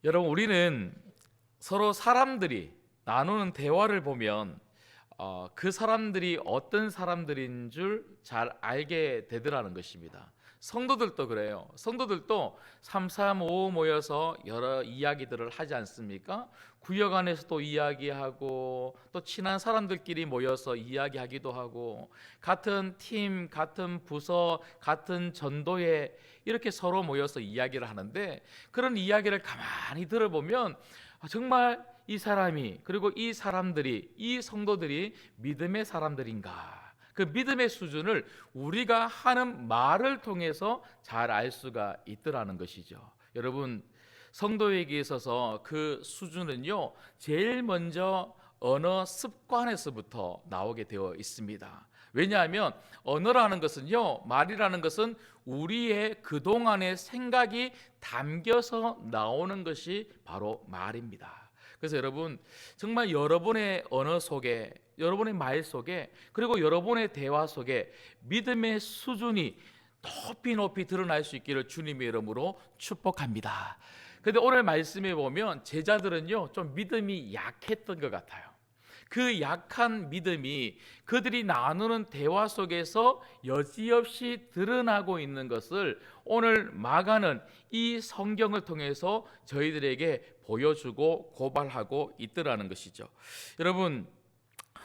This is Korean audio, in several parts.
여러분, 우리는 서로 사람들이 나누는 대화를 보면 그 사람들이 어떤 사람들인 줄 잘 알게 되더라는 것입니다. 성도들도 그래요. 성도들도 3, 3, 5 모여서 여러 이야기들을 하지 않습니까? 구역 안에서도 이야기하고 또 친한 사람들끼리 모여서 이야기하기도 하고 같은 팀, 같은 부서, 같은 전도에 이렇게 서로 모여서 이야기를 하는데, 그런 이야기를 가만히 들어보면 정말 이 사람이, 그리고 이 사람들이, 이 성도들이 믿음의 사람들인가, 그 믿음의 수준을 우리가 하는 말을 통해서 잘 알 수가 있더라는 것이죠. 여러분, 성도에게 있어서 그 수준은요, 제일 먼저 언어 습관에서부터 나오게 되어 있습니다. 왜냐하면 언어라는 것은요, 말이라는 것은 우리의 그동안의 생각이 담겨서 나오는 것이 바로 말입니다. 그래서 여러분, 정말 여러분의 언어 속에, 여러분의 말 속에, 그리고 여러분의 대화 속에 믿음의 수준이 높이 높이 드러날 수 있기를 주님의 이름으로 축복합니다. 그런데 오늘 말씀에 보면 제자들은요, 좀 믿음이 약했던 것 같아요. 그 약한 믿음이 그들이 나누는 대화 속에서 여지없이 드러나고 있는 것을 오늘 마가는 이 성경을 통해서 저희들에게 보여주고 고발하고 있더라는 것이죠. 여러분,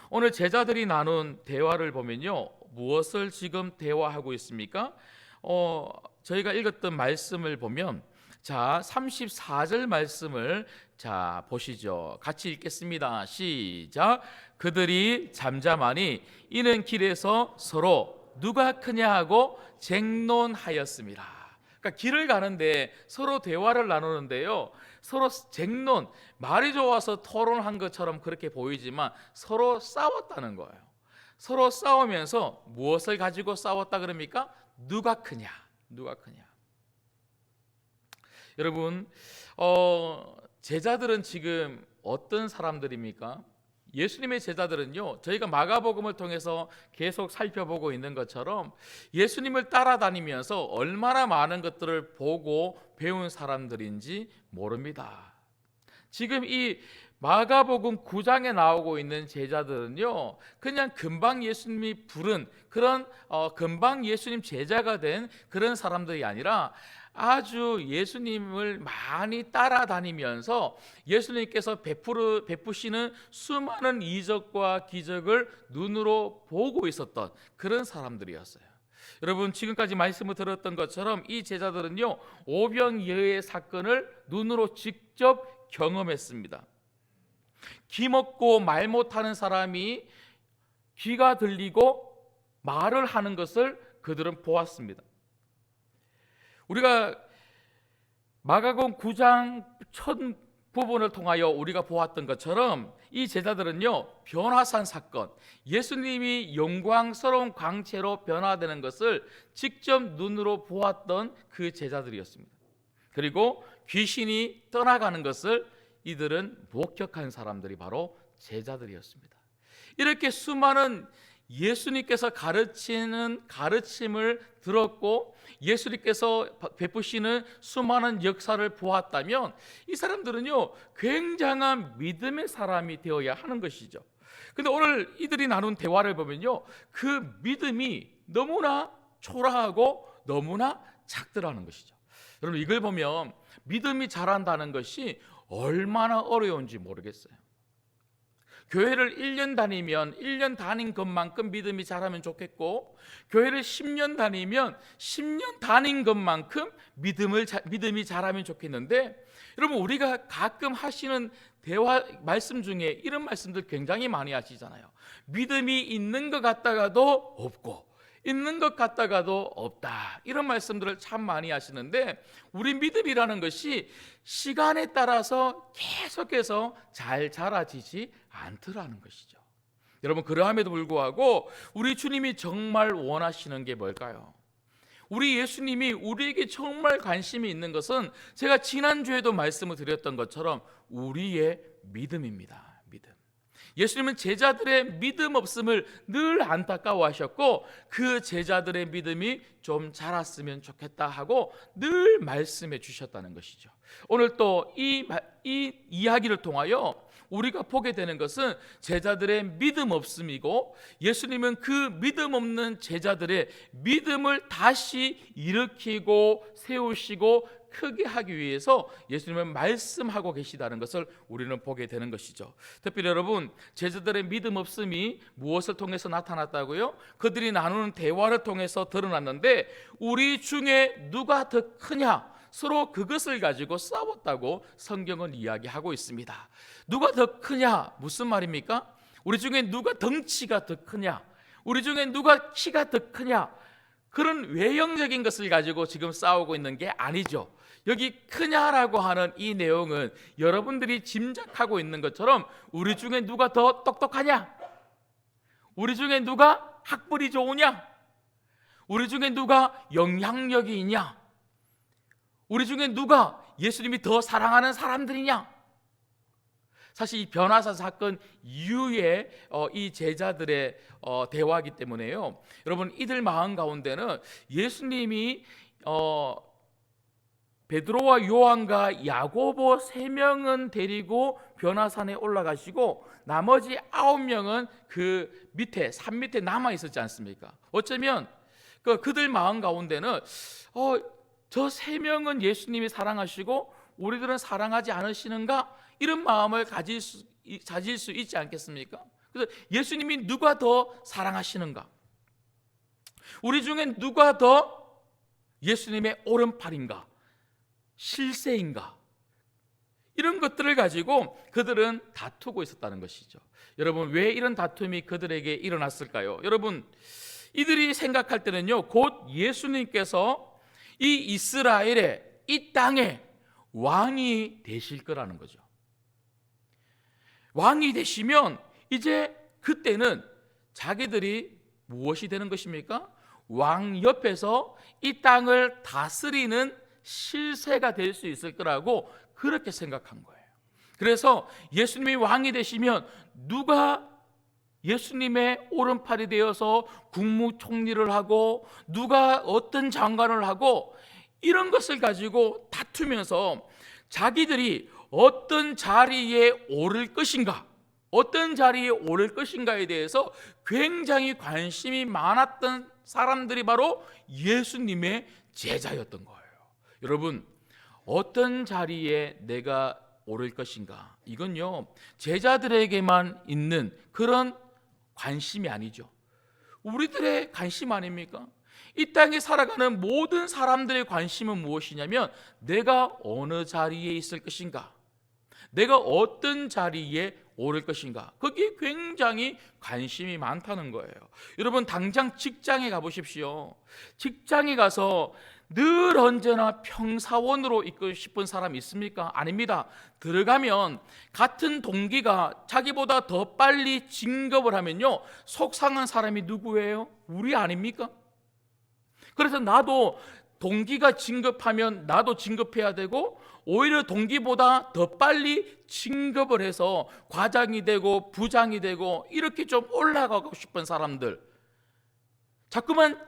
오늘 제자들이 나눈 대화를 보면요, 무엇을 지금 대화하고 있습니까? 저희가 읽었던 말씀을 보면, 자, 34절 말씀을 자 보시죠. 같이 읽겠습니다. 시작. 그들이 잠잠하니 이는 길에서 서로 누가 크냐 하고 쟁론하였습니다. 그러니까 길을 가는데 서로 대화를 나누는데요, 서로 쟁론, 말이 좋아서 토론한 것처럼 그렇게 보이지만 서로 싸웠다는 거예요. 서로 싸우면서 무엇을 가지고 싸웠다 그럽니까? 누가 크냐, 누가 크냐. 여러분, 제자들은 지금 어떤 사람들입니까? 예수님의 제자들은요, 저희가 마가복음을 통해서 계속 살펴보고 있는 것처럼 예수님을 따라다니면서 얼마나 많은 것들을 보고 배운 사람들인지 모릅니다. 지금 이 마가복음 9장에 나오고 있는 제자들은요, 그냥 금방 예수님이 부른 그런 금방 예수님 제자가 된 그런 사람들이 아니라 아주 예수님을 많이 따라다니면서 예수님께서 베푸시는 수많은 이적과 기적을 눈으로 보고 있었던 그런 사람들이었어요. 여러분, 지금까지 말씀을 들었던 것처럼 이 제자들은요, 오병이어의 사건을 눈으로 직접 경험했습니다. 귀 먹고 말 못하는 사람이 귀가 들리고 말을 하는 것을 그들은 보았습니다. 우리가 마가복음 9장 첫 부분을 통하여 우리가 보았던 것처럼 이 제자들은요, 변화산 사건, 예수님이 영광스러운 광채로 변화되는 것을 직접 눈으로 보았던 그 제자들이었습니다. 그리고 귀신이 떠나가는 것을 이들은 목격한 사람들이 바로 제자들이었습니다. 이렇게 수많은 예수님께서 가르치는 가르침을 들었고 예수님께서 베푸시는 수많은 역사를 보았다면 이 사람들은요, 굉장한 믿음의 사람이 되어야 하는 것이죠. 근데 오늘 이들이 나눈 대화를 보면요, 그 믿음이 너무나 초라하고 너무나 작더라는 것이죠. 여러분, 이걸 보면 믿음이 자란다는 것이 얼마나 어려운지 모르겠어요. 교회를 1년 다니면 1년 다닌 것만큼 믿음이 자라면 좋겠고, 교회를 10년 다니면 10년 다닌 것만큼 믿음이 자라면 좋겠는데, 여러분, 우리가 가끔 하시는 대화 말씀 중에 이런 말씀들 굉장히 많이 하시잖아요. 믿음이 있는 것 같다가도 없고 있는 것 같다가도 없다, 이런 말씀들을 참 많이 하시는데, 우리 믿음이라는 것이 시간에 따라서 계속해서 잘 자라지지 않더라는 것이죠. 여러분, 그러함에도 불구하고 우리 주님이 정말 원하시는 게 뭘까요? 우리 예수님이 우리에게 정말 관심이 있는 것은 제가 지난주에도 말씀을 드렸던 것처럼 우리의 믿음입니다. 믿음. 예수님은 제자들의 믿음 없음을 늘 안타까워하셨고 그 제자들의 믿음이 좀 자랐으면 좋겠다 하고 늘 말씀해 주셨다는 것이죠. 오늘 또 이 이야기를 통하여 우리가 보게 되는 것은 제자들의 믿음 없음이고, 예수님은 그 믿음 없는 제자들의 믿음을 다시 일으키고 세우시고 크게 하기 위해서 예수님은 말씀하고 계시다는 것을 우리는 보게 되는 것이죠. 특별히 여러분, 제자들의 믿음 없음이 무엇을 통해서 나타났다고요? 그들이 나누는 대화를 통해서 드러났는데, 우리 중에 누가 더 크냐? 서로 그것을 가지고 싸웠다고 성경은 이야기하고 있습니다. 누가 더 크냐? 무슨 말입니까? 우리 중에 누가 덩치가 더 크냐? 우리 중에 누가 키가 더 크냐? 그런 외형적인 것을 가지고 지금 싸우고 있는 게 아니죠. 여기 크냐라고 하는 이 내용은 여러분들이 짐작하고 있는 것처럼 우리 중에 누가 더 똑똑하냐? 우리 중에 누가 학벌이 좋으냐? 우리 중에 누가 영향력이 있냐? 우리 중에 누가 예수님이 더 사랑하는 사람들이냐? 사실 이 변화사 사건 이후에 이 제자들의 대화이기 때문에요. 여러분, 이들 마음 가운데는 예수님이 베드로와 요한과 야고보 3명은 데리고 변화산에 올라가시고 나머지 9명은 그 밑에 산 밑에 남아 있었지 않습니까? 어쩌면 그들 마음 가운데는 저 3명은 예수님이 사랑하시고 우리들은 사랑하지 않으시는가? 이런 마음을 가질 수 있지 않겠습니까? 그래서 예수님이 누가 더 사랑하시는가? 우리 중에 누가 더 예수님의 오른팔인가? 실세인가? 이런 것들을 가지고 그들은 다투고 있었다는 것이죠. 여러분, 왜 이런 다툼이 그들에게 일어났을까요? 여러분, 이들이 생각할 때는요, 곧 예수님께서 이 이스라엘의 이 땅에 왕이 되실 거라는 거죠. 왕이 되시면 이제 그때는 자기들이 무엇이 되는 것입니까? 왕 옆에서 이 땅을 다스리는 실세가 될 수 있을 거라고 그렇게 생각한 거예요. 그래서 예수님이 왕이 되시면 누가 예수님의 오른팔이 되어서 국무총리를 하고 누가 어떤 장관을 하고 이런 것을 가지고 다투면서 자기들이 어떤 자리에 오를 것인가, 어떤 자리에 오를 것인가에 대해서 굉장히 관심이 많았던 사람들이 바로 예수님의 제자였던 거예요. 여러분, 어떤 자리에 내가 오를 것인가, 이건요 제자들에게만 있는 그런 관심이 아니죠. 우리들의 관심 아닙니까? 이 땅에 살아가는 모든 사람들의 관심은 무엇이냐면 내가 어느 자리에 있을 것인가, 내가 어떤 자리에 오를 것인가, 거기에 굉장히 관심이 많다는 거예요. 여러분, 당장 직장에 가보십시오. 직장에 가서 늘 언제나 평사원으로 있고 싶은 사람 있습니까? 아닙니다. 들어가면 같은 동기가 자기보다 더 빨리 진급을 하면요, 속상한 사람이 누구예요? 우리 아닙니까? 그래서 나도 동기가 진급하면 나도 진급해야 되고, 오히려 동기보다 더 빨리 진급을 해서 과장이 되고 부장이 되고 이렇게 좀 올라가고 싶은 사람들, 자꾸만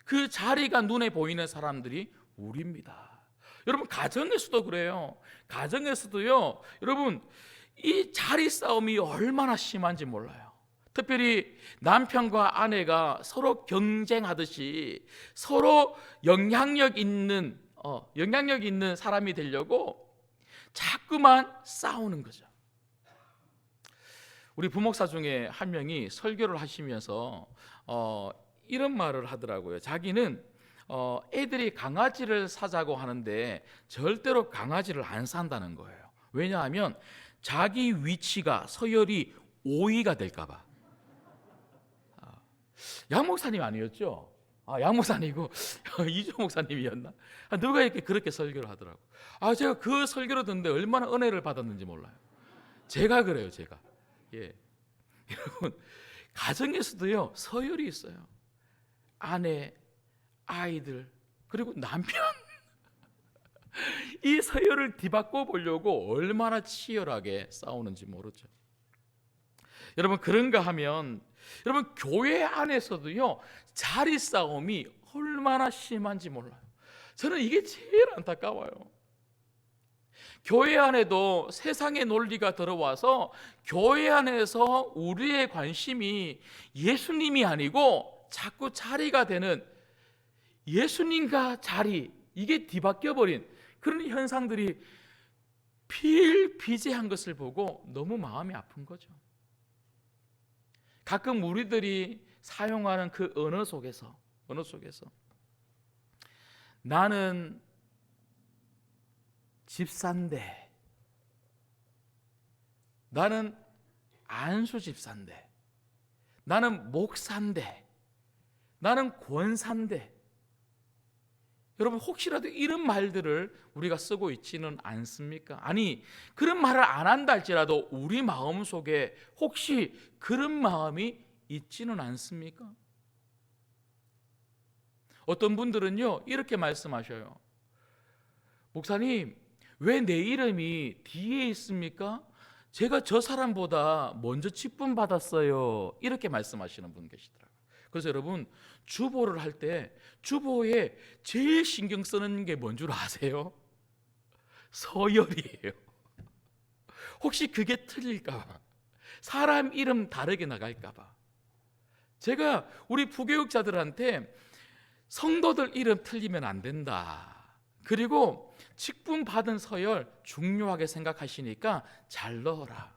그 자리가 눈에 보이는 사람들이 우리입니다. 여러분, 가정에서도 그래요. 가정에서도요, 여러분, 이 자리 싸움이 얼마나 심한지 몰라요. 특별히 남편과 아내가 서로 경쟁하듯이 서로 영향력 있는 사람이 되려고 자꾸만 싸우는 거죠. 우리 부목사 중에 한 명이 설교를 하시면서 이런 말을 하더라고요. 자기는 애들이 강아지를 사자고 하는데 절대로 강아지를 안 산다는 거예요. 왜냐하면 자기 위치가 서열이 5위가 될까 봐. 양 목사님 아니었죠? 양 목사님이고 이조 목사님이었나? 누가 이렇게 그렇게 설교를 하더라고. 제가 그 설교를 듣는데 얼마나 은혜를 받았는지 몰라요. 제가 그래요, 제가. 예. 여러분, 가정에서도요 서열이 있어요. 아내, 아이들, 그리고 남편. 이 서열을 뒤바꿔 보려고 얼마나 치열하게 싸우는지 모르죠. 여러분, 그런가 하면 여러분, 교회 안에서도요, 자리 싸움이 얼마나 심한지 몰라요. 저는 이게 제일 안타까워요. 교회 안에도 세상의 논리가 들어와서 교회 안에서 우리의 관심이 예수님이 아니고 자꾸 자리가 되는, 예수님과 자리, 이게 뒤바뀌어 버린 그런 현상들이 비일비재한 것을 보고 너무 마음이 아픈 거죠. 가끔 우리들이 사용하는 그 언어 속에서 나는 집사인데, 나는 안수 집사인데, 나는 목사인데, 나는 권사인데, 여러분 혹시라도 이런 말들을 우리가 쓰고 있지는 않습니까? 아니, 그런 말을 안 한다 할지라도 우리 마음속에 혹시 그런 마음이 있지는 않습니까? 어떤 분들은요, 이렇게 말씀하셔요. 목사님, 왜 내 이름이 뒤에 있습니까? 제가 저 사람보다 먼저 직분 받았어요. 이렇게 말씀하시는 분 계시더라고요. 그래서 여러분, 주보를 할 때 주보에 제일 신경 쓰는 게 뭔 줄 아세요? 서열이에요. 혹시 그게 틀릴까 봐, 사람 이름 다르게 나갈까 봐. 제가 우리 부교육자들한테 성도들 이름 틀리면 안 된다, 그리고 직분 받은 서열 중요하게 생각하시니까 잘 넣어라.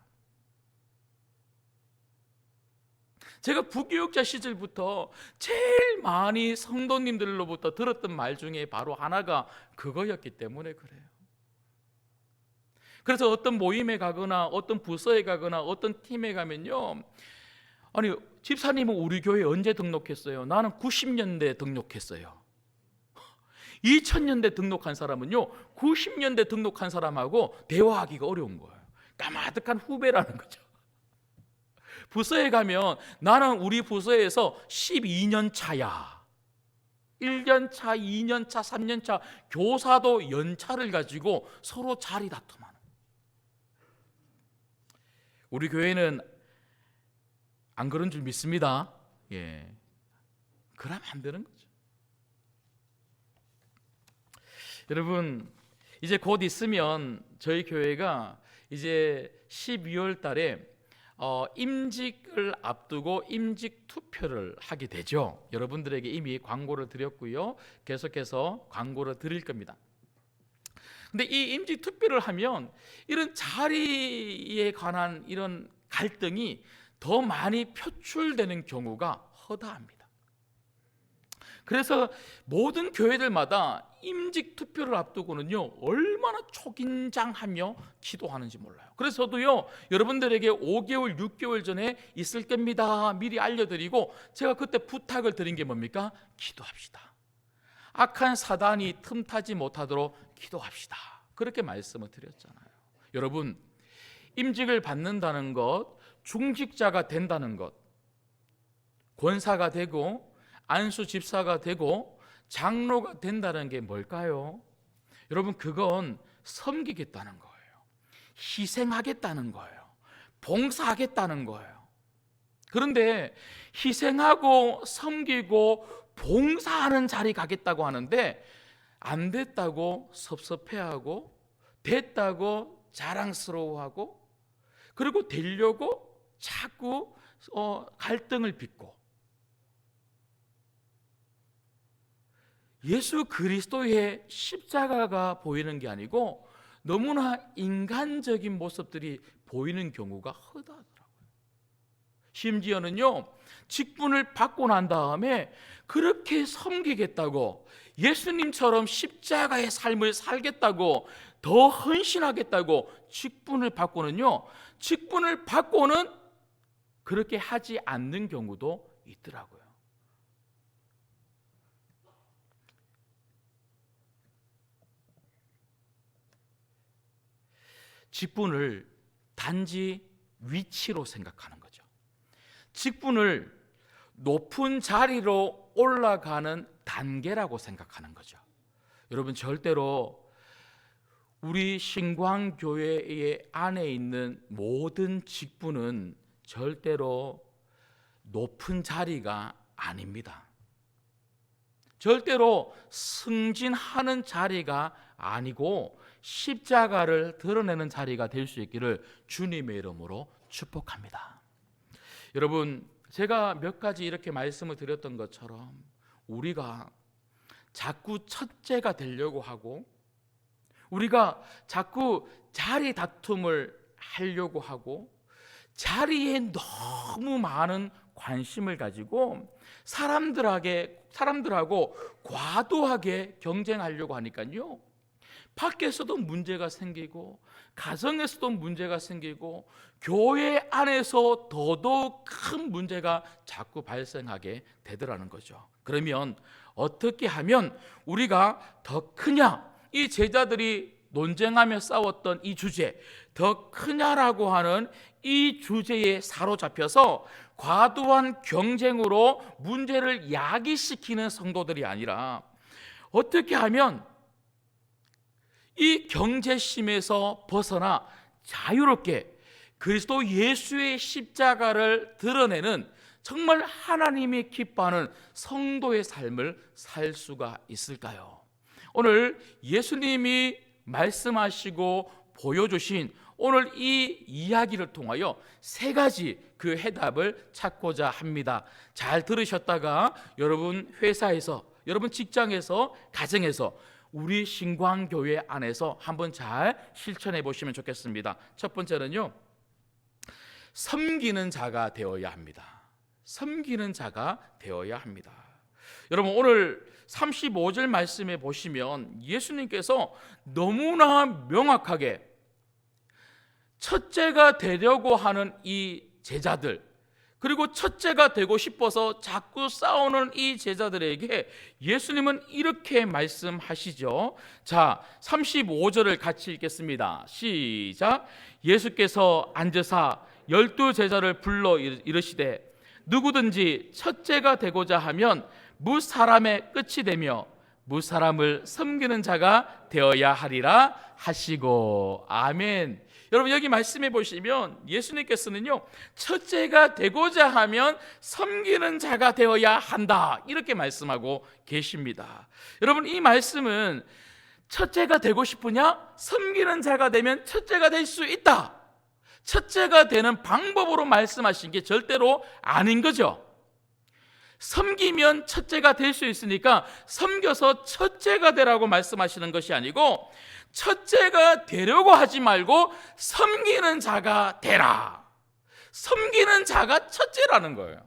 제가 부교육자 시절부터 제일 많이 성도님들로부터 들었던 말 중에 바로 하나가 그거였기 때문에 그래요. 그래서 어떤 모임에 가거나 어떤 부서에 가거나 어떤 팀에 가면요, 아니, 집사님은 우리 교회 언제 등록했어요? 나는 90년대 등록했어요. 2000년대 등록한 사람은요, 90년대 등록한 사람하고 대화하기가 어려운 거예요. 까마득한 후배라는 거죠. 부서에 가면 나는 우리 부서에서 12년 차야. 1년 차, 2년 차, 3년 차, 교사도 연차를 가지고 서로 자리 다툼하는. 우리 교회는 안 그런 줄 믿습니다. 예. 그러면 안 되는 거죠. 여러분, 이제 곧 있으면 저희 교회가 이제 12월 달에 임직을 앞두고 임직 투표를 하게 되죠. 여러분들에게 이미 광고를 드렸고요, 계속해서 광고를 드릴 겁니다. 근데 이 임직 투표를 하면 이런 자리에 관한 이런 갈등이 더 많이 표출되는 경우가 허다합니다. 그래서 모든 교회들마다 임직 투표를 앞두고는요, 얼마나 초긴장하며 기도하는지 몰라요. 그래서 저도요, 여러분들에게 5개월, 6개월 전에 있을 겁니다 미리 알려드리고, 제가 그때 부탁을 드린 게 뭡니까? 기도합시다. 악한 사단이 틈타지 못하도록 기도합시다. 그렇게 말씀을 드렸잖아요. 여러분, 임직을 받는다는 것, 중직자가 된다는 것, 권사가 되고 안수 집사가 되고 장로가 된다는 게 뭘까요? 여러분, 그건 섬기겠다는 거예요. 희생하겠다는 거예요. 봉사하겠다는 거예요. 그런데 희생하고 섬기고 봉사하는 자리 가겠다고 하는데 안 됐다고 섭섭해하고 됐다고 자랑스러워하고, 그리고 되려고 자꾸 갈등을 빚고, 예수 그리스도의 십자가가 보이는 게 아니고 너무나 인간적인 모습들이 보이는 경우가 허다하더라고요. 심지어는요, 직분을 받고 난 다음에 그렇게 섬기겠다고, 예수님처럼 십자가의 삶을 살겠다고, 더 헌신하겠다고 직분을 받고는 그렇게 하지 않는 경우도 있더라고요. 직분을 단지 위치로 생각하는 거죠. 직분을 높은 자리로 올라가는 단계라고 생각하는 거죠. 여러분, 절대로 우리 신광교회의 안에 있는 모든 직분은 절대로 높은 자리가 아닙니다. 절대로 승진하는 자리가 아니고 십자가를 드러내는 자리가 될 수 있기를 주님의 이름으로 축복합니다. 여러분, 제가 몇 가지 이렇게 말씀을 드렸던 것처럼 우리가 자꾸 첫째가 되려고 하고, 우리가 자꾸 자리 다툼을 하려고 하고, 자리에 너무 많은 관심을 가지고 사람들하고 과도하게 경쟁하려고 하니까요, 밖에서도 문제가 생기고 가정에서도 문제가 생기고 교회 안에서 더더욱 큰 문제가 자꾸 발생하게 되더라는 거죠. 그러면 어떻게 하면 우리가 더 크냐, 이 제자들이 논쟁하며 싸웠던 이 주제, 더 크냐라고 하는 이 주제에 사로잡혀서 과도한 경쟁으로 문제를 야기시키는 성도들이 아니라 어떻게 하면 이 경제심에서 벗어나 자유롭게 그리스도 예수의 십자가를 드러내는 정말 하나님이 기뻐하는 성도의 삶을 살 수가 있을까요? 오늘 예수님이 말씀하시고 보여주신 오늘 이 이야기를 통하여 세 가지 그 해답을 찾고자 합니다. 잘 들으셨다가 여러분 회사에서, 여러분 직장에서, 가정에서, 우리 신광교회 안에서 한번 잘 실천해 보시면 좋겠습니다. 첫 번째는요, 섬기는 자가 되어야 합니다. 섬기는 자가 되어야 합니다. 여러분, 오늘 35절 말씀에 보시면 예수님께서 너무나 명확하게 첫째가 되려고 하는 이 제자들, 그리고 첫째가 되고 싶어서 자꾸 싸우는 이 제자들에게 예수님은 이렇게 말씀하시죠. 자, 35절을 같이 읽겠습니다. 시작. 예수께서 앉으사 12제자를 불러 이르시되 누구든지 첫째가 되고자 하면 무사람의 끝이 되며 무사람을 섬기는 자가 되어야 하리라 하시고. 아멘. 여러분, 여기 말씀해 보시면 예수님께서는요, 첫째가 되고자 하면 섬기는 자가 되어야 한다, 이렇게 말씀하고 계십니다. 여러분, 이 말씀은 첫째가 되고 싶으냐? 섬기는 자가 되면 첫째가 될 수 있다, 첫째가 되는 방법으로 말씀하신 게 절대로 아닌 거죠. 섬기면 첫째가 될 수 있으니까 섬겨서 첫째가 되라고 말씀하시는 것이 아니고, 첫째가 되려고 하지 말고 섬기는 자가 되라. 섬기는 자가 첫째라는 거예요.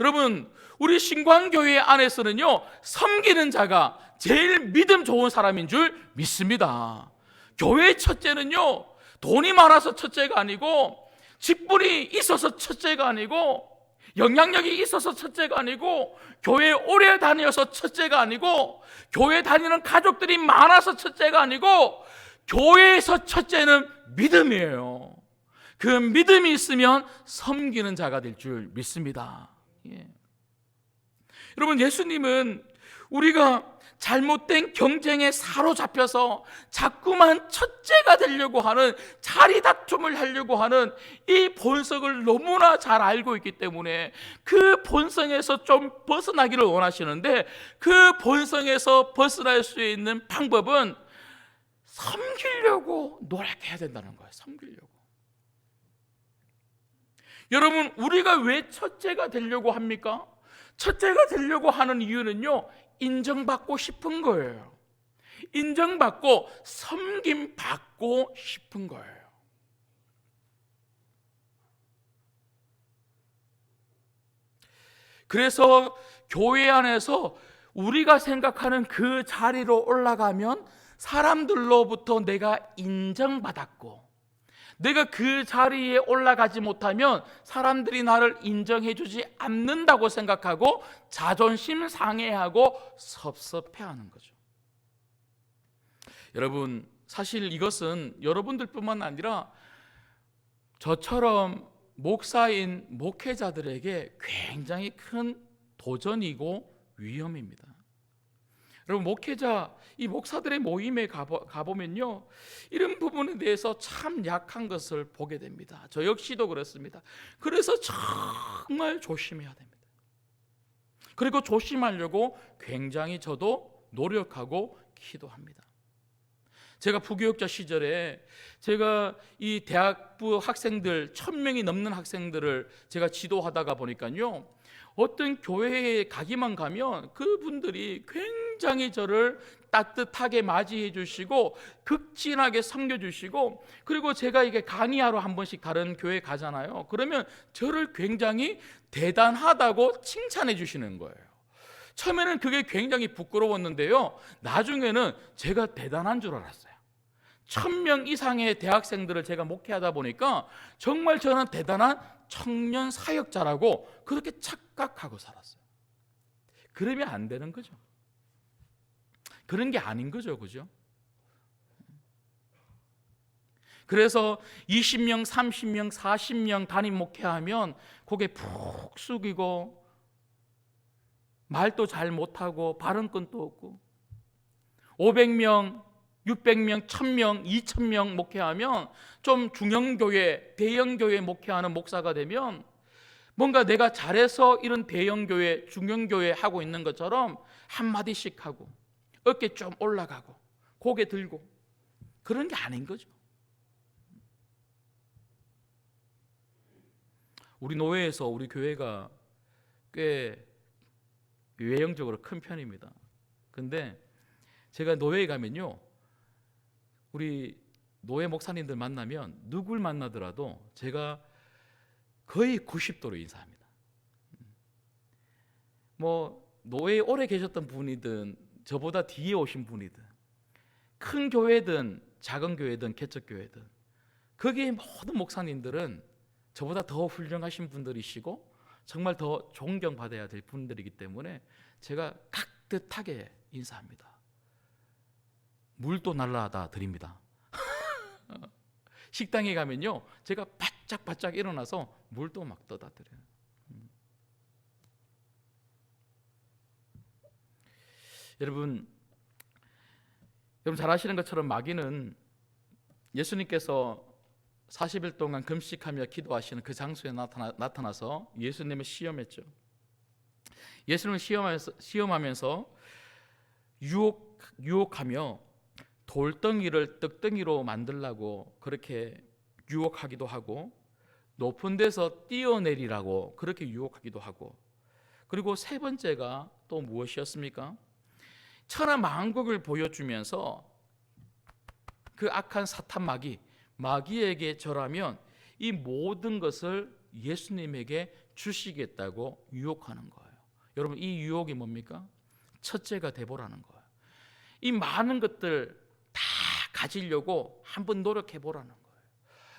여러분, 우리 신광교회 안에서는요, 섬기는 자가 제일 믿음 좋은 사람인 줄 믿습니다. 교회의 첫째는요, 돈이 많아서 첫째가 아니고, 직분이 있어서 첫째가 아니고, 영향력이 있어서 첫째가 아니고, 교회에 오래 다녀서 첫째가 아니고, 교회 다니는 가족들이 많아서 첫째가 아니고, 교회에서 첫째는 믿음이에요. 그 믿음이 있으면 섬기는 자가 될 줄 믿습니다. 예. 여러분, 예수님은 우리가 잘못된 경쟁에 사로잡혀서 자꾸만 첫째가 되려고 하는, 자리 다툼을 하려고 하는 이 본성을 너무나 잘 알고 있기 때문에 그 본성에서 좀 벗어나기를 원하시는데, 그 본성에서 벗어날 수 있는 방법은 섬기려고 노력해야 된다는 거예요. 섬기려고. 여러분, 우리가 왜 첫째가 되려고 합니까? 첫째가 되려고 하는 이유는요, 인정받고 싶은 거예요. 인정받고 섬김받고 싶은 거예요. 그래서 교회 안에서 우리가 생각하는 그 자리로 올라가면 사람들로부터 내가 인정받았고, 내가 그 자리에 올라가지 못하면 사람들이 나를 인정해주지 않는다고 생각하고 자존심 상해하고 섭섭해하는 거죠. 여러분, 사실 이것은 여러분들뿐만 아니라 저처럼 목사인 목회자들에게 굉장히 큰 도전이고 위험입니다. 여러분, 목회자, 이 목사들의 모임에 가보면요, 이런 부분에 대해서 참 약한 것을 보게 됩니다. 저 역시도 그렇습니다. 그래서 정말 조심해야 됩니다. 그리고 조심하려고 굉장히 저도 노력하고 기도합니다. 제가 부교육자 시절에 제가 이 대학부 학생들 1000명이 넘는 학생들을 제가 지도하다가 보니까요, 어떤 교회에 가기만 가면 그분들이 굉장히 저를 따뜻하게 맞이해 주시고 극진하게 섬겨 주시고, 그리고 제가 이게 강의하러 한 번씩 다른 교회 가잖아요. 그러면 저를 굉장히 대단하다고 칭찬해 주시는 거예요. 처음에는 그게 굉장히 부끄러웠는데요, 나중에는 제가 대단한 줄 알았어요. 1000명 이상의 대학생들을 제가 목회하다 보니까 정말 저는 대단한 청년 사역자라고 그렇게 착각하고 살았어요. 그러면 안 되는 거죠. 그런 게 아닌 거죠, 그죠? 그래서 20명, 30명, 40명 담임 목회하면 고개 푹 숙이고 말도 잘 못하고 발언권도 없고, 500명, 600명, 1000명, 2000명 목회하면 좀 중형교회, 대형교회 목회하는 목사가 되면 뭔가 내가 잘해서 이런 대형교회, 중형교회 하고 있는 것처럼 한마디씩 하고 어깨 좀 올라가고 고개 들고, 그런 게 아닌 거죠. 우리 노회에서 우리 교회가 꽤 외형적으로 큰 편입니다. 근데 제가 노회에 가면요, 우리 노회 목사님들 만나면 누굴 만나더라도 제가 거의 90도로 인사합니다. 뭐 노회에 오래 계셨던 분이든 저보다 뒤에 오신 분이든, 큰 교회든 작은 교회든 개척교회든, 거기에 모든 목사님들은 저보다 더 훌륭하신 분들이시고 정말 더 존경받아야 될 분들이기 때문에 제가 깍듯하게 인사합니다. 물도 날라다 드립니다. 식당에 가면요, 제가 바짝바짝 일어나서 물도 막 떠다 드려요. 여러분 잘 아시는 것처럼 마귀는 예수님께서 40일 동안 금식하며 기도하시는 그 장소에 나타나서 예수님을 시험했죠. 예수님을 시험하면서 유혹하며 돌덩이를 떡덩이로 만들라고 그렇게 유혹하기도 하고, 높은 데서 뛰어내리라고 그렇게 유혹하기도 하고, 그리고 세 번째가 또 무엇이었습니까? 천하만국을 보여주면서 그 악한 사탄 마귀에게 절하면 이 모든 것을 예수님에게 주시겠다고 유혹하는 거예요. 여러분, 이 유혹이 뭡니까? 첫째가 돼보라는 거예요. 이 많은 것들 다 가지려고 한번 노력해 보라는 거예요.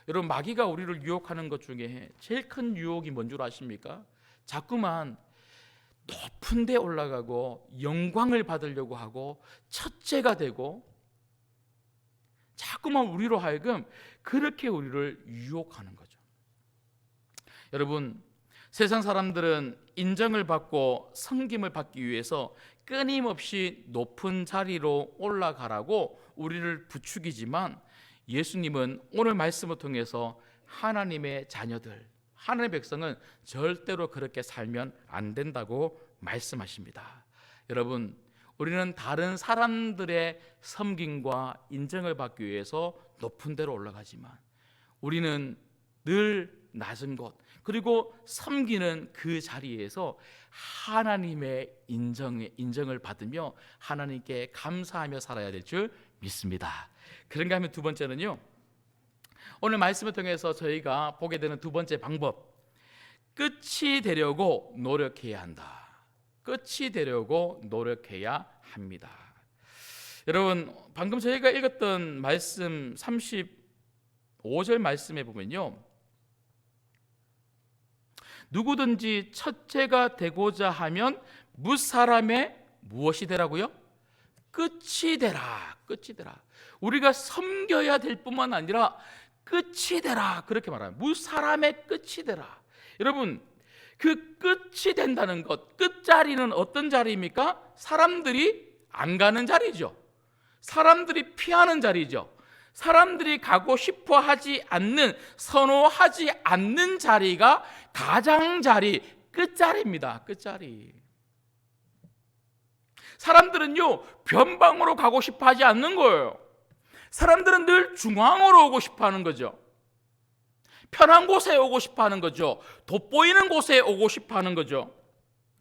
여러분, 마귀가 우리를 유혹하는 것 중에 제일 큰 유혹이 뭔 줄 아십니까? 자꾸만 높은 데 올라가고 영광을 받으려고 하고 첫째가 되고, 자꾸만 우리로 하여금 그렇게 우리를 유혹하는 거죠. 여러분, 세상 사람들은 인정을 받고 섬김을 받기 위해서 끊임없이 높은 자리로 올라가라고 우리를 부추기지만, 예수님은 오늘 말씀을 통해서 하나님의 자녀들, 하나님의 백성은 절대로 그렇게 살면 안 된다고 말씀하십니다. 여러분, 우리는 다른 사람들의 섬김과 인정을 받기 위해서 높은 데로 올라가지만, 우리는 늘 낮은 곳, 그리고 섬기는 그 자리에서 하나님의 인정을 받으며 하나님께 감사하며 살아야 될 줄 믿습니다. 그런가 하면 두 번째는요, 오늘 말씀을 통해서 저희가 보게 되는 두 번째 방법, 끝이 되려고 노력해야 한다. 끝이 되려고 노력해야 합니다. 여러분, 방금 저희가 읽었던 말씀 35절 말씀에 보면요, 누구든지 첫째가 되고자 하면 무사람의 무엇이 되라고요? 끝이 되라. 끝이 되라. 우리가 섬겨야 될 뿐만 아니라 끝이 되라, 그렇게 말합니다. 무사람의 끝이 되라. 여러분, 그 끝이 된다는 것, 끝자리는 어떤 자리입니까? 사람들이 안 가는 자리죠. 사람들이 피하는 자리죠. 사람들이 가고 싶어 하지 않는, 선호하지 않는 자리가 가장자리, 끝자리입니다. 끝자리. 사람들은요, 변방으로 가고 싶어 하지 않는 거예요. 사람들은 늘 중앙으로 오고 싶어 하는 거죠. 편한 곳에 오고 싶어 하는 거죠. 돋보이는 곳에 오고 싶어 하는 거죠.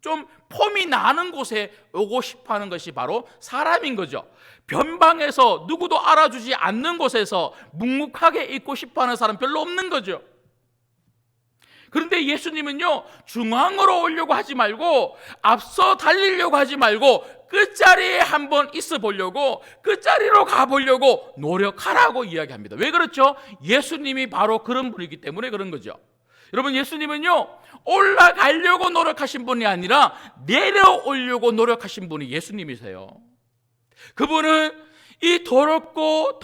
좀 폼이 나는 곳에 오고 싶어 하는 것이 바로 사람인 거죠. 변방에서 누구도 알아주지 않는 곳에서 묵묵하게 있고 싶어 하는 사람 별로 없는 거죠. 그런데 예수님은요, 중앙으로 오려고 하지 말고, 앞서 달리려고 하지 말고, 끝자리에 한번 있어 보려고, 끝자리로 가보려고 노력하라고 이야기합니다. 왜 그렇죠? 예수님이 바로 그런 분이기 때문에 그런 거죠. 여러분, 예수님은요, 올라가려고 노력하신 분이 아니라 내려오려고 노력하신 분이 예수님이세요. 그분은 이 더럽고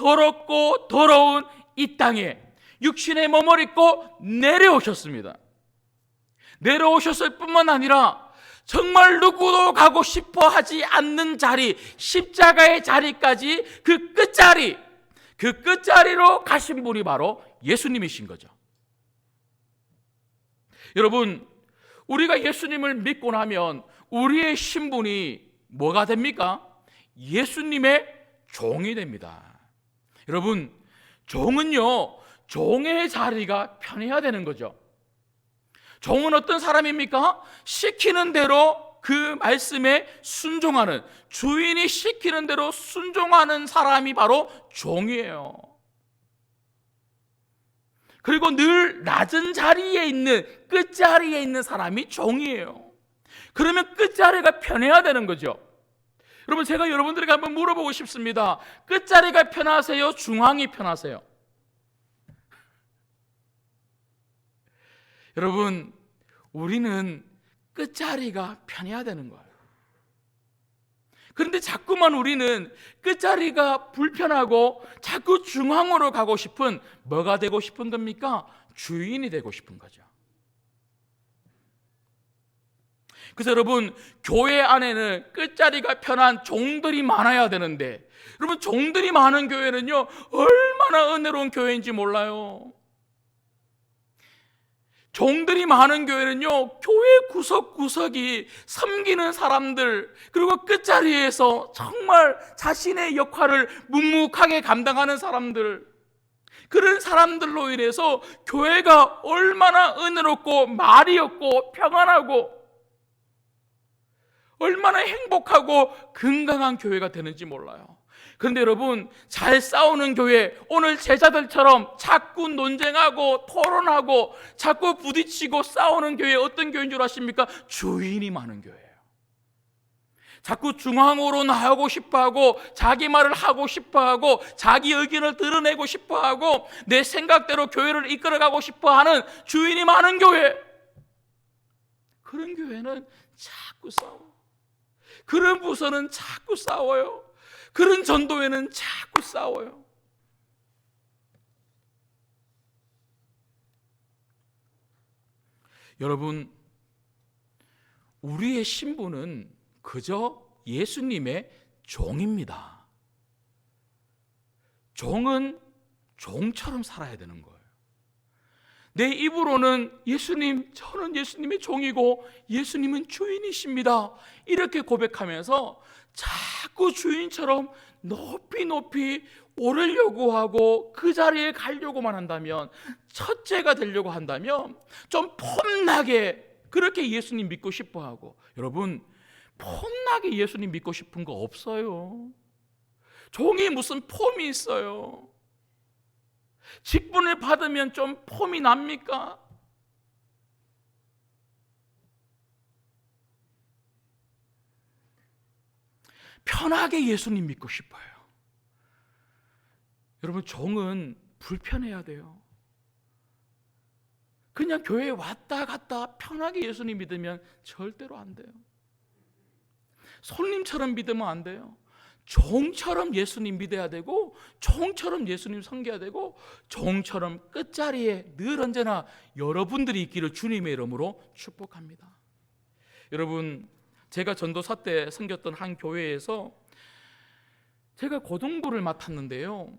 더러운 이 땅에 육신의 몸을 입고 내려오셨습니다. 내려오셨을 뿐만 아니라 정말 누구도 가고 싶어 하지 않는 자리, 십자가의 자리까지, 그 끝자리로 가신 분이 바로 예수님이신 거죠. 여러분, 우리가 예수님을 믿고 나면 우리의 신분이 뭐가 됩니까? 예수님의 종이 됩니다. 여러분, 종은요, 종의 자리가 편해야 되는 거죠. 종은 어떤 사람입니까? 시키는 대로 그 말씀에 순종하는, 주인이 시키는 대로 순종하는 사람이 바로 종이에요. 그리고 늘 낮은 자리에 있는, 끝자리에 있는 사람이 종이에요. 그러면 끝자리가 편해야 되는 거죠. 여러분, 제가 여러분들에게 한번 물어보고 싶습니다. 끝자리가 편하세요? 중앙이 편하세요? 여러분, 우리는 끝자리가 편해야 되는 거예요. 그런데 자꾸만 우리는 끝자리가 불편하고 자꾸 중앙으로 가고 싶은, 뭐가 되고 싶은 겁니까? 주인이 되고 싶은 거죠. 그래서 여러분, 교회 안에는 끝자리가 편한 종들이 많아야 되는데, 여러분, 종들이 많은 교회는요, 얼마나 은혜로운 교회인지 몰라요. 종들이 많은 교회는요, 교회 구석구석이 섬기는 사람들, 그리고 끝자리에서 정말 자신의 역할을 묵묵하게 감당하는 사람들, 그런 사람들로 인해서 교회가 얼마나 은혜롭고 말이 없고 평안하고 얼마나 행복하고 건강한 교회가 되는지 몰라요. 그런데 여러분, 잘 싸우는 교회, 오늘 제자들처럼 자꾸 논쟁하고 토론하고 자꾸 부딪히고 싸우는 교회, 어떤 교회인 줄 아십니까? 주인이 많은 교회예요. 자꾸 중앙으로 나오고 싶어하고 자기 말을 하고 싶어하고 자기 의견을 드러내고 싶어하고 내 생각대로 교회를 이끌어가고 싶어하는 주인이 많은 교회, 그런 교회는 자꾸 싸워. 그런 부서는 자꾸 싸워요. 그런 전도회는 자꾸 싸워요. 여러분, 우리의 신분은 그저 예수님의 종입니다. 종은 종처럼 살아야 되는 거예요. 내 입으로는 예수님, 저는 예수님의 종이고 예수님은 주인이십니다, 이렇게 고백하면서 자꾸 주인처럼 높이 오르려고 하고 그 자리에 가려고만 한다면, 첫째가 되려고 한다면, 좀 폼나게 그렇게 예수님 믿고 싶어하고, 여러분, 폼나게 예수님 믿고 싶은 거 없어요. 종이 무슨 폼이 있어요? 직분을 받으면 좀 폼이 납니까? 편하게 예수님 믿고 싶어요. 여러분, 종은 불편해야 돼요. 그냥 교회에 왔다 갔다 편하게 예수님 믿으면 절대로 안 돼요. 손님처럼 믿으면 안 돼요. 종처럼 예수님 믿어야 되고, 종처럼 예수님 섬겨야 되고, 종처럼 끝자리에 늘 언제나 여러분들이 있기를 주님의 이름으로 축복합니다. 여러분, 제가 전도사 때 섬겼던 한 교회에서 제가 고등부를 맡았는데요,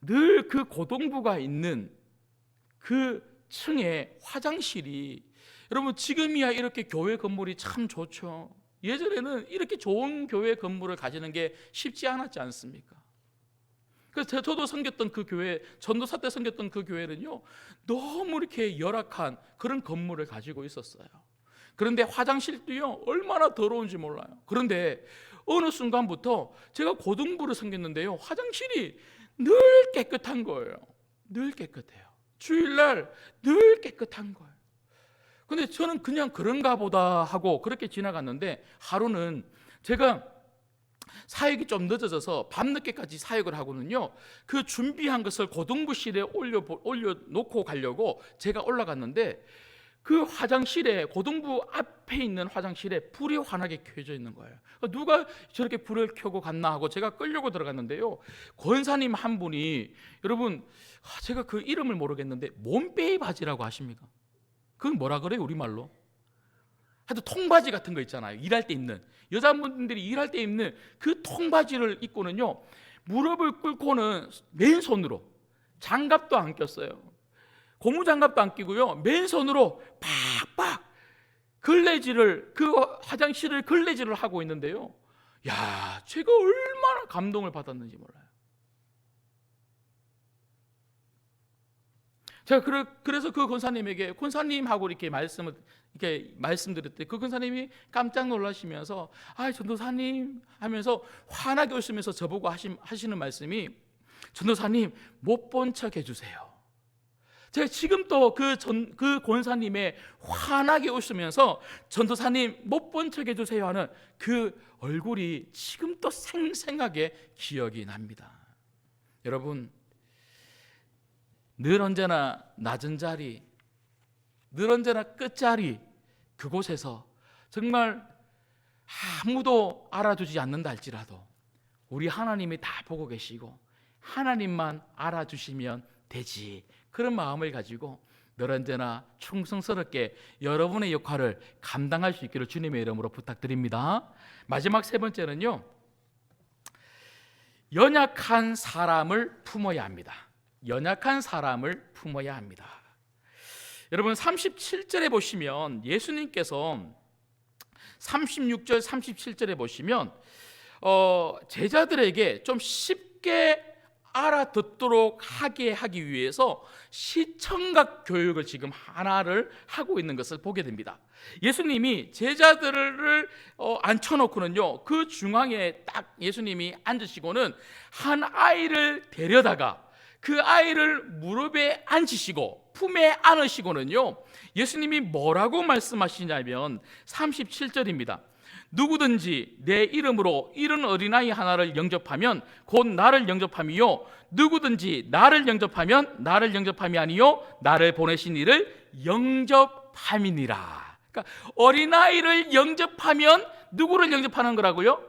늘 그 고등부가 있는 그 층에 화장실이, 여러분 지금이야 이렇게 교회 건물이 참 좋죠. 예전에는 이렇게 좋은 교회 건물을 가지는 게 쉽지 않았지 않습니까? 그래서 저도 섬겼던 그 교회, 전도사 때 섬겼던 그 교회는요, 너무 이렇게 열악한 그런 건물을 가지고 있었어요. 그런데 화장실도요, 얼마나 더러운지 몰라요. 그런데 어느 순간부터 제가 고등부를 섬겼는데요, 화장실이 늘 깨끗한 거예요. 늘 깨끗해요. 주일날 늘 깨끗한 거예요. 근데 저는 그냥 그런가 보다 하고 그렇게 지나갔는데, 하루는 제가 사역이 좀 늦어져서 밤늦게까지 사역을 하고는요, 그 준비한 것을 고등부실에 올려놓고 가려고 제가 올라갔는데, 그 화장실에, 고등부 앞에 있는 화장실에 불이 환하게 켜져 있는 거예요. 누가 저렇게 불을 켜고 갔나 하고 제가 끌려고 들어갔는데요, 권사님 한 분이, 여러분 제가 그 이름을 모르겠는데 몸빼이 바지라고 아십니까? 그건 뭐라 그래요 우리말로? 하여튼 통바지 같은 거 있잖아요, 일할 때 입는, 여자분들이 일할 때 입는 그 통바지를 입고는요, 무릎을 꿇고는 맨손으로, 장갑도 안 꼈어요, 고무장갑도 안 끼고요, 맨손으로 팍팍 걸레질을, 그 화장실을 걸레질을 하고 있는데요, 야, 제가 얼마나 감동을 받았는지 몰라요. 제가 그래서 그 권사님에게, 권사님하고 이렇게 말씀드릴 때 그 권사님이 깜짝 놀라시면서, 아, 전도사님 하면서 환하게 웃으면서 저보고 하시는 말씀이, 전도사님 못 본 척 해주세요. 제가 지금 또 그 권사님의 환하게 웃으면서 전도사님 못 본 척 해주세요 하는 그 얼굴이 지금 또 생생하게 기억이 납니다. 여러분, 늘 언제나 낮은 자리, 늘 언제나 끝자리, 그곳에서 정말 아무도 알아주지 않는다 할지라도 우리 하나님이 다 보고 계시고 하나님만 알아주시면 되지, 그런 마음을 가지고 늘 언제나 충성스럽게 여러분의 역할을 감당할 수 있기를 주님의 이름으로 부탁드립니다. 마지막 세 번째는요, 연약한 사람을 품어야 합니다. 연약한 사람을 품어야 합니다. 여러분 37절에 보시면, 예수님께서 36절 37절에 보시면 제자들에게 좀 쉽게 알아듣도록 하게 하기 위해서 시청각 교육을 지금 하나를 하고 있는 것을 보게 됩니다. 예수님이 제자들을 앉혀놓고는요, 그 중앙에 딱 예수님이 앉으시고는 한 아이를 데려다가 그 아이를 무릎에 앉히시고 품에 안으시고는요, 예수님이 뭐라고 말씀하시냐면 37절입니다. 누구든지 내 이름으로 이른 어린아이 하나를 영접하면 곧 나를 영접함이요, 누구든지 나를 영접하면 나를 영접함이 아니요 나를 보내신 이를 영접함이니라. 그러니까 어린아이를 영접하면 누구를 영접하는 거라고요?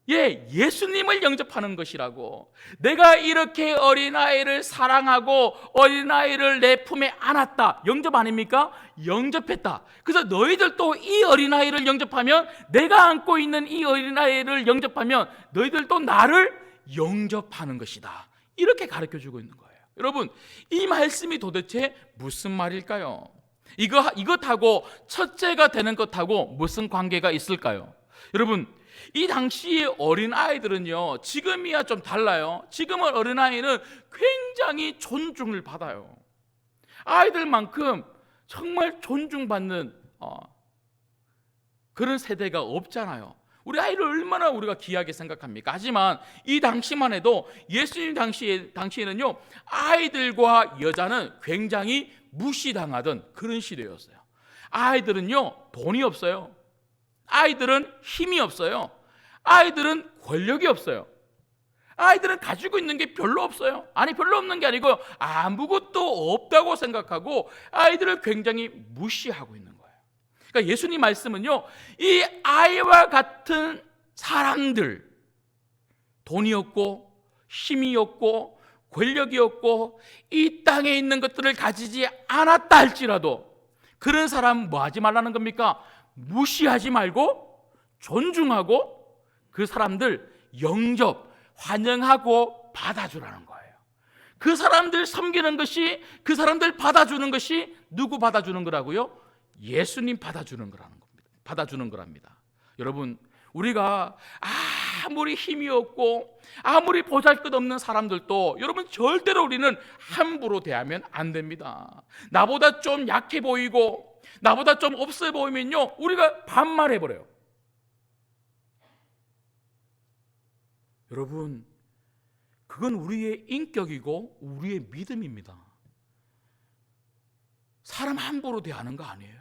예수님을 영접하는 것이라고. 내가 이렇게 어린아이를 사랑하고 어린아이를 내 품에 안았다, 영접 아닙니까? 영접했다. 그래서 너희들도 이 어린아이를 영접하면, 내가 안고 있는 이 어린아이를 영접하면 너희들도 나를 영접하는 것이다, 이렇게 가르쳐주고 있는 거예요. 여러분, 이 말씀이 도대체 무슨 말일까요? 이것하고 첫째가 되는 것하고 무슨 관계가 있을까요? 여러분, 이 당시의 어린아이들은요, 지금이야 좀 달라요. 지금은 어린아이는 굉장히 존중을 받아요. 아이들만큼 정말 존중받는 그런 세대가 없잖아요. 우리 아이를 얼마나 우리가 귀하게 생각합니까? 하지만 이 당시만 해도, 예수님 당시에는요, 아이들과 여자는 굉장히 무시당하던 그런 시대였어요. 아이들은요, 돈이 없어요. 아이들은 힘이 없어요. 아이들은 권력이 없어요. 아이들은 가지고 있는 게 별로 없어요. 아니, 별로 없는 게 아니고 아무것도 없다고 생각하고 아이들을 굉장히 무시하고 있는 거예요. 그러니까 예수님 말씀은요, 이 아이와 같은 사람들, 돈이 없고 힘이 없고 권력이 없고 이 땅에 있는 것들을 가지지 않았다 할지라도 그런 사람 뭐 하지 말라는 겁니까? 무시하지 말고 존중하고 그 사람들 영접, 환영하고 받아주라는 거예요. 그 사람들 섬기는 것이, 그 사람들 받아주는 것이 누구 받아주는 거라고요? 예수님 받아주는 거라는 겁니다. 받아주는 거랍니다. 여러분, 우리가 아무리 힘이 없고 아무리 보잘것없는 사람들도 여러분 절대로 우리는 함부로 대하면 안 됩니다. 나보다 좀 약해 보이고 나보다 좀 없어 보이면요, 우리가 반말해버려요. 여러분, 그건 우리의 인격이고 우리의 믿음입니다. 사람 함부로 대하는 거 아니에요.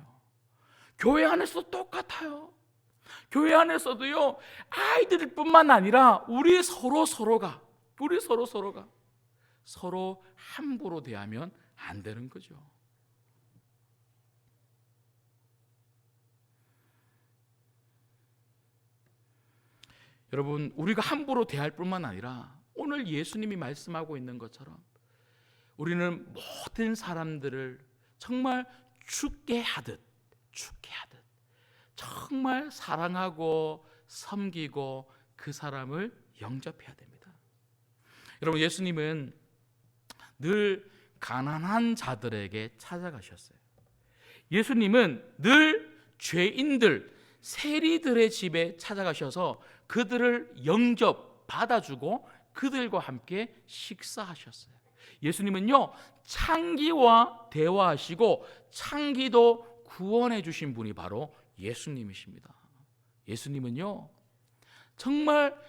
교회 안에서도 똑같아요. 교회 안에서도요, 아이들뿐만 아니라 우리 서로가 서로 함부로 대하면 안 되는 거죠. 여러분, 우리가 함부로 대할 뿐만 아니라 오늘 예수님이 말씀하고 있는 것처럼 우리는 모든 사람들을 정말 죽게 하듯 정말 사랑하고 섬기고 그 사람을 영접해야 됩니다. 여러분, 예수님은 늘 가난한 자들에게 찾아가셨어요. 예수님은 늘 죄인들, 세리들의 집에 찾아가셔서 그들을 영접, 받아주고 그들과 함께 식사하셨어요. 예수님은요, 창기와 대화하시고 창기도 구원해 주신 분이 바로 예수님이십니다. 예수님은요, 정말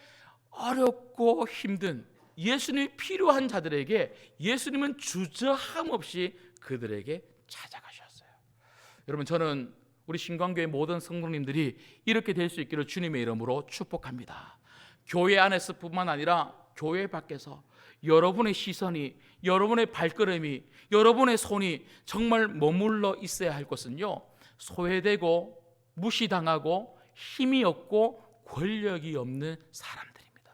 어렵고 힘든 예수님이 필요한 자들에게 예수님은 주저함 없이 그들에게 찾아가셨어요. 여러분, 저는 우리 신광교회 모든 성도님들이 이렇게 될 수 있기를 주님의 이름으로 축복합니다. 교회 안에서뿐만 아니라 교회 밖에서 여러분의 시선이, 여러분의 발걸음이, 여러분의 손이 정말 머물러 있어야 할 것은요, 소외되고 무시당하고 힘이 없고 권력이 없는 사람들입니다.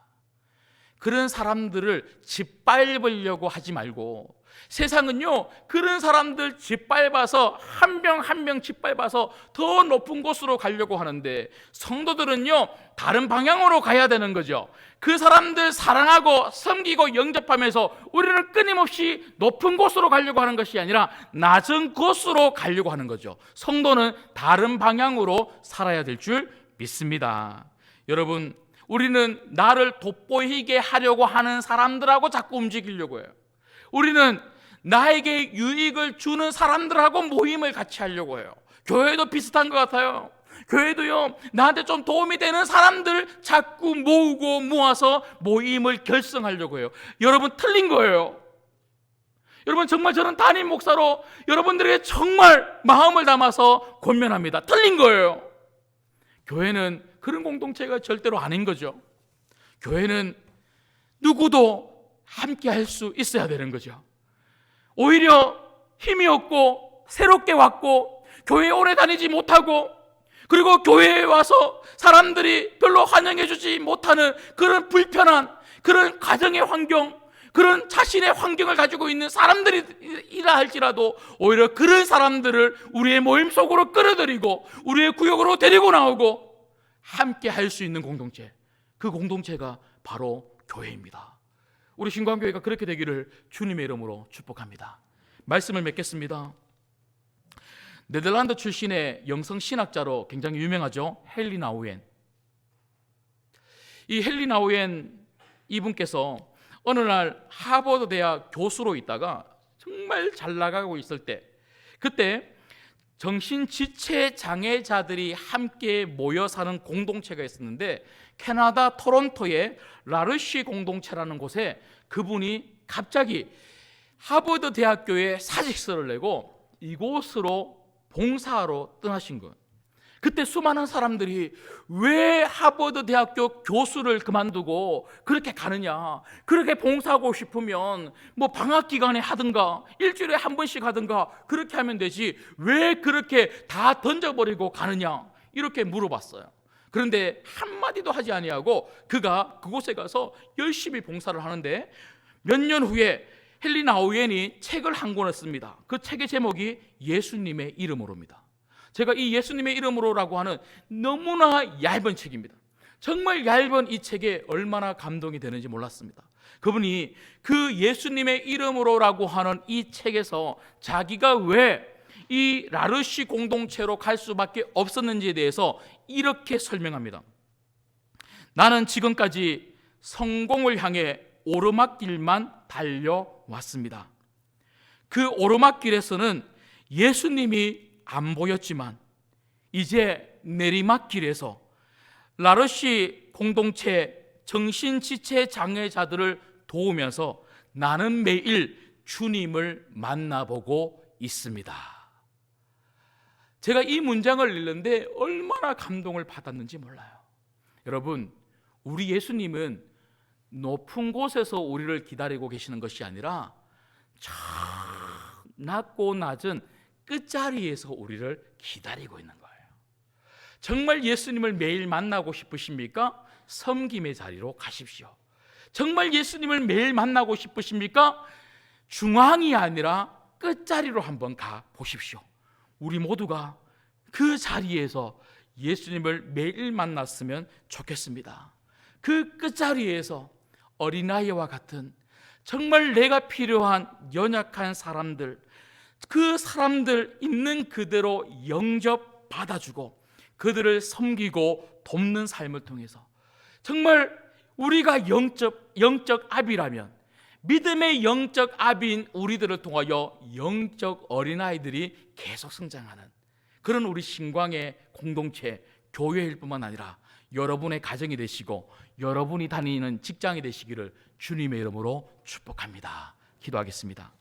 그런 사람들을 짓밟으려고 하지 말고, 세상은요, 그런 사람들 짓밟아서 한 명 한 명 짓밟아서 더 높은 곳으로 가려고 하는데, 성도들은요 다른 방향으로 가야 되는 거죠. 그 사람들 사랑하고 섬기고 영접하면서 우리는 끊임없이 높은 곳으로 가려고 하는 것이 아니라 낮은 곳으로 가려고 하는 거죠. 성도는 다른 방향으로 살아야 될 줄 믿습니다. 여러분, 우리는 나를 돋보이게 하려고 하는 사람들하고 자꾸 움직이려고 해요. 우리는 나에게 유익을 주는 사람들하고 모임을 같이 하려고 해요. 교회도 비슷한 것 같아요. 교회도요, 나한테 좀 도움이 되는 사람들 자꾸 모으고 모아서 모임을 결성하려고 해요. 여러분, 틀린 거예요. 여러분, 정말 저는 담임 목사로 여러분들에게 정말 마음을 담아서 권면합니다. 틀린 거예요. 교회는 그런 공동체가 절대로 아닌 거죠. 교회는 누구도 함께 할 수 있어야 되는 거죠. 오히려 힘이 없고 새롭게 왔고 교회에 오래 다니지 못하고, 그리고 교회에 와서 사람들이 별로 환영해 주지 못하는 그런 불편한 그런 가정의 환경, 그런 자신의 환경을 가지고 있는 사람들이라 할지라도 오히려 그런 사람들을 우리의 모임 속으로 끌어들이고 우리의 구역으로 데리고 나오고 함께 할 수 있는 공동체, 그 공동체가 바로 교회입니다. 우리 신광교회가 그렇게 되기를 주님의 이름으로 축복합니다. 말씀을 맺겠습니다. 네덜란드 출신의 영성신학자로 굉장히 유명하죠. 헨리 나우엔. 이 헨리 나우엔 이분께서 어느 날 하버드 대학 교수로 있다가 정말 잘 나가고 있을 때, 그때 정신지체 장애자들이 함께 모여 사는 공동체가 있었는데, 캐나다 토론토의 라르쉬 공동체라는 곳에 그분이 갑자기 하버드 대학교에 사직서를 내고 이곳으로 봉사하러 떠나신 거예요. 그때 수많은 사람들이 왜 하버드 대학교 교수를 그만두고 그렇게 가느냐, 그렇게 봉사하고 싶으면 뭐 방학 기간에 하든가 일주일에 한 번씩 하든가 그렇게 하면 되지 왜 그렇게 다 던져버리고 가느냐, 이렇게 물어봤어요. 그런데 한마디도 하지 아니하고 그가 그곳에 가서 열심히 봉사를 하는데, 몇 년 후에 헨리 나우엔이 책을 한 권을 씁니다. 그 책의 제목이 예수님의 이름으로입니다. 제가 이 예수님의 이름으로라고 하는 너무나 얇은 책입니다. 정말 얇은 이 책에 얼마나 감동이 되는지 몰랐습니다. 그분이 그 예수님의 이름으로라고 하는 이 책에서 자기가 왜 이 라르시 공동체로 갈 수밖에 없었는지에 대해서 이렇게 설명합니다. 나는 지금까지 성공을 향해 오르막길만 달려왔습니다. 그 오르막길에서는 예수님이 안 보였지만 이제 내리막길에서 라르시 공동체 정신지체 장애자들을 도우면서 나는 매일 주님을 만나보고 있습니다. 제가 이 문장을 읽는데 얼마나 감동을 받았는지 몰라요. 여러분, 우리 예수님은 높은 곳에서 우리를 기다리고 계시는 것이 아니라 저 낮고 낮은 끝자리에서 우리를 기다리고 있는 거예요. 정말 예수님을 매일 만나고 싶으십니까? 섬김의 자리로 가십시오. 정말 예수님을 매일 만나고 싶으십니까? 중앙이 아니라 끝자리로 한번 가 보십시오. 우리 모두가 그 자리에서 예수님을 매일 만났으면 좋겠습니다. 그 끝자리에서 어린아이와 같은 정말 내가 필요한 연약한 사람들, 그 사람들 있는 그대로 영접 받아주고 그들을 섬기고 돕는 삶을 통해서 정말 우리가 영적 아비라면 믿음의 영적 아비인 우리들을 통하여 영적 어린아이들이 계속 성장하는 그런 우리 신광의 공동체, 교회일 뿐만 아니라 여러분의 가정이 되시고 여러분이 다니는 직장이 되시기를 주님의 이름으로 축복합니다. 기도하겠습니다.